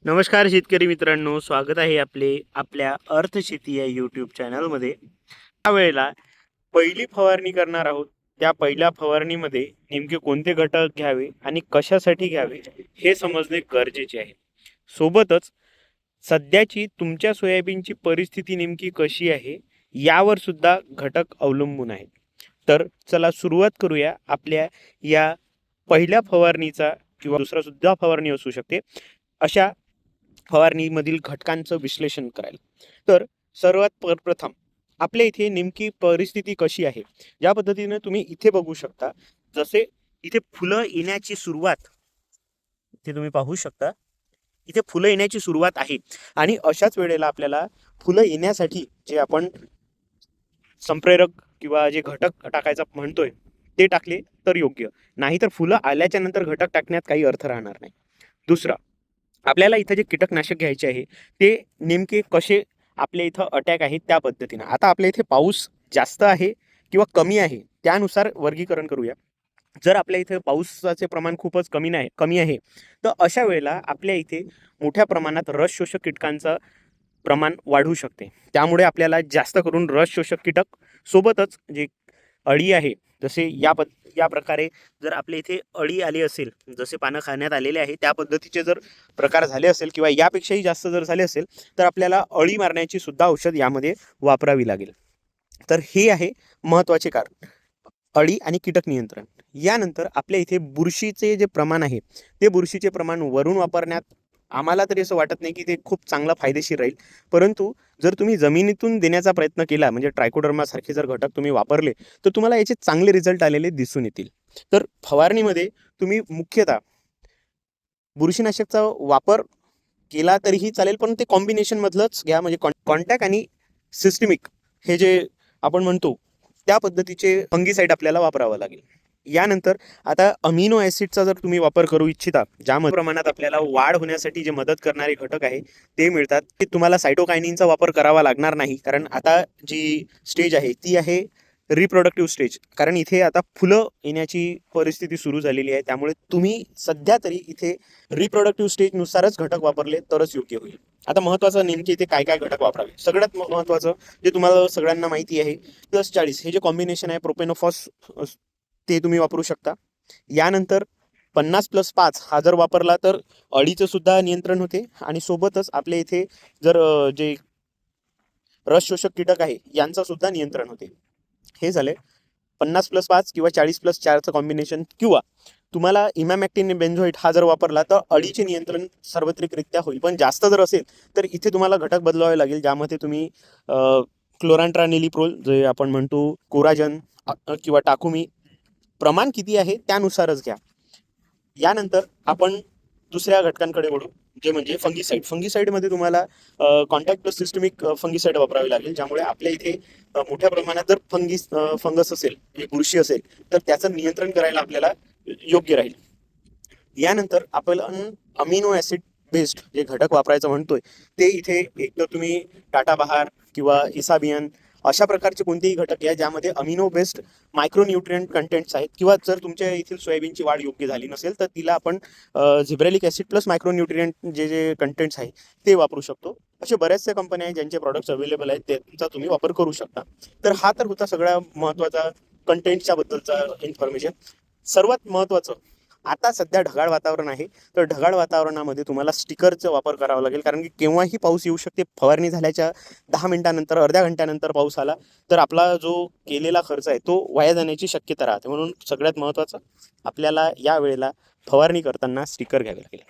नमस्कार शेतकरी मित्रांनो, स्वागत आहे आपल्या अर्थशेती या यूट्यूब चॅनलमध्ये. यावेळेला पहिली फवारणी करणार आहोत. त्या पहिल्या फवारणीमध्ये नेमके कोणते घटक घ्यावे आणि कशासाठी घ्यावे हे समजणे गरजेचे आहे. सोबतच सध्याची तुमच्या सोयाबीनची परिस्थिती नेमकी कशी आहे यावर सुद्धा घटक अवलंबून आहेत. तर चला सुरुवात करूया आपल्या या पहिल्या फवारणीचा किंवा दुसरा सुद्धा फवारणी असू शकते अशा फवारणीमधील घटकांचं विश्लेषण करायला. तर सर्वात प्रथम आपल्या इथे नेमकी परिस्थिती कशी आहे या पद्धतीने तुम्ही इथे बघू शकता. जसे इथे फुलं येण्याची सुरुवात इथे तुम्ही पाहू शकता. इथे फुलं येण्याची सुरुवात आहे आणि अशाच वेळेला आपल्याला फुलं येण्यासाठी जे आपण संप्रेरक किंवा जे घटक टाकायचा म्हणतोय ते टाकले तर योग्य, नाहीतर फुलं आल्याच्या नंतर घटक टाकण्यात काही अर्थ राहणार नाही. दुसरा, आपल्याला इथं जे कीटकनाशक घ्यायचे आहे ते नेमके कसे आपल्या इथं अटॅक आहेत त्या पद्धतीनं. आता आपल्या इथे पाऊस जास्त आहे किंवा कमी आहे त्यानुसार वर्गीकरण करूया. जर आपल्या इथे पावसाचे प्रमाण खूपच कमी आहे तर अशा वेळेला आपल्या इथे मोठ्या प्रमाणात रस शोषक कीटकांचं प्रमाण वाढू शकते. त्यामुळे आपल्याला जास्त करून रस शोषक कीटक सोबतच जे अळी आहे, जसे या प्रकारे जर आपल्या इथे अळी आली असेल, जसे पानं खाण्यात आलेले आहे त्या पद्धतीचे जर प्रकार झाले असेल किंवा यापेक्षाही जास्त जर झाले असेल तर आपल्याला अळी मारण्याची सुद्धा औषध यामध्ये वापरावी लागेल. तर हे आहे महत्त्वाचे कारण, अळी आणि कीटक नियंत्रण. यानंतर आपल्या इथे बुरशीचे जे प्रमाण आहे ते बुरशीचे प्रमाण वरून वापरण्यात आम्हाला तरी असं वाटत नाही की ते खूप चांगलं फायदेशीर राहील. परंतु जर तुम्ही जमिनीतून देण्याचा प्रयत्न केला, म्हणजे ट्रायकोडर्मा सारखे जर घटक तुम्ही वापरले तर तुम्हाला याचे चांगले रिझल्ट आलेले दिसून येतील. तर फवारणीमध्ये तुम्ही मुख्यतः बुरशीनाशकचा वापर केला तरीही चालेल, पण ते कॉम्बिनेशन मधलंच घ्या. म्हणजे कॉन्टॅक्ट आणि सिस्टमिक हे जे आपण म्हणतो त्या पद्धतीचे फंगीसाईड आपल्याला वापरावं लागेल. यानंतर आता अमिनो ॲसिडचा जर तुम्ही वापर करू इच्छिता, ज्या प्रमाणात आपल्याला वाढ होण्यासाठी जे मदत करणारे घटक आहे ते मिळतात, की तुम्हाला सायटोकायनिनचा वापर करावा लागणार नाही. कारण आता जी स्टेज आहे ती आहे रिप्रोडक्टिव्ह स्टेज. कारण इथे आता फुलं येण्याची परिस्थिती सुरू झालेली आहे. त्यामुळे तुम्ही सध्या तरी इथे रिप्रोडक्टिव्ह स्टेजनुसारच घटक वापरले तरच योग्य होईल. आता महत्त्वाचं नेमके इथे काय काय घटक वापरावे. सगळ्यात महत्त्वाचं जे तुम्हाला सगळ्यांना माहिती आहे, +40 हे जे कॉम्बिनेशन आहे प्रोपेनोफॉस, ते तुम्ही वापरू शकता. यानंतर 50+5 हा जर वापरला तर अळीचं सुद्धा नियंत्रण होते आणि सोबतच आपल्या इथे जर जे रस शोषक कीटक आहे यांचं सुद्धा नियंत्रण होते. हे झाले 50+5 किंवा 40+4चं कॉम्बिनेशन. किंवा तुम्हाला इमॅमॅक्टिन बेन्झोएट हा जर वापरला तर अळीचे नियंत्रण सार्वत्रिकरित्या होईल. पण जास्त जर असेल तर इथे तुम्हाला घटक बदलावे लागेल, ज्यामध्ये तुम्ही क्लोरांट्रानिलिप्रोल जे आपण म्हणतो, कोराजन किंवा टाकुमी, प्रमाण किती आहे त्यानुसारच घ्या. यानंतर आपण दुसऱ्या घटकांकडे वळू, जे म्हणजे फंगीसाईड. फंगीसाईडमध्ये तुम्हाला कॉन्टॅक्ट प्लस सिस्टमिक फंगीसाईड वापरावे लागेल, ज्यामुळे आपल्या इथे मोठ्या प्रमाणात जर फंगस असेल, बुरशी असेल तर त्याचं नियंत्रण करायला आपल्याला योग्य राहील. यानंतर आपण अमिनो ॲसिड बेस्ड जे घटक वापरायचं म्हणतोय ते इथे एक तर तुम्ही टाटा बहार किंवा इसाबियन अशा प्रकारचे कोणतेही घटक आहे ज्यामध्ये अमिनो बेस्ड मायक्रोन्यूट्रियंट कंटेंट्स आहेत. किंवा जर तुमच्या येथील सोयाबीनची वाढ योग्य झाली नसेल तर तिला आपण झिब्रॅलिक ॲसिड प्लस मायक्रोन्यूट्रियंट जे कंटेंट्स आहे ते वापरू शकतो. असे बऱ्याचशा कंपन्या आहेत ज्यांचे प्रॉडक्ट्स अवेलेबल आहेत, त्यांचा तुम्ही वापर करू शकता. तर हा तर होता सगळ्या महत्त्वाचा कंटेंटच्या बद्दलचा इन्फॉर्मेशन. सर्वात महत्त्वाचं, आता सध्या ढगाळ वातावरण आहे तर ढगाळ वातावरणामध्ये तुम्हाला स्टिकरचा वापर करावा लागेल. कारण की केव्हाही पाऊस येऊ शकते. फवारणी झाल्याच्या 10 मिनिटानंतर, अर्ध्या घंट्यानंतर पाऊस आला तर आपला जो केलेला खर्च आहे तो वाया जाण्याची शक्यता राहते. म्हणून सगळ्यात महत्त्वाचं, आपल्याला या वेळेला फवारणी करताना स्टिकर घ्यावे लागेल.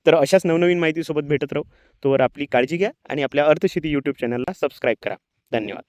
तर अशाच नवनवीन माहितीसोबत भेटत राहू. तोवर आपली काळजी घ्या आणि आपल्या अर्थशेती यूट्यूब चॅनलला सबस्क्राईब करा. धन्यवाद.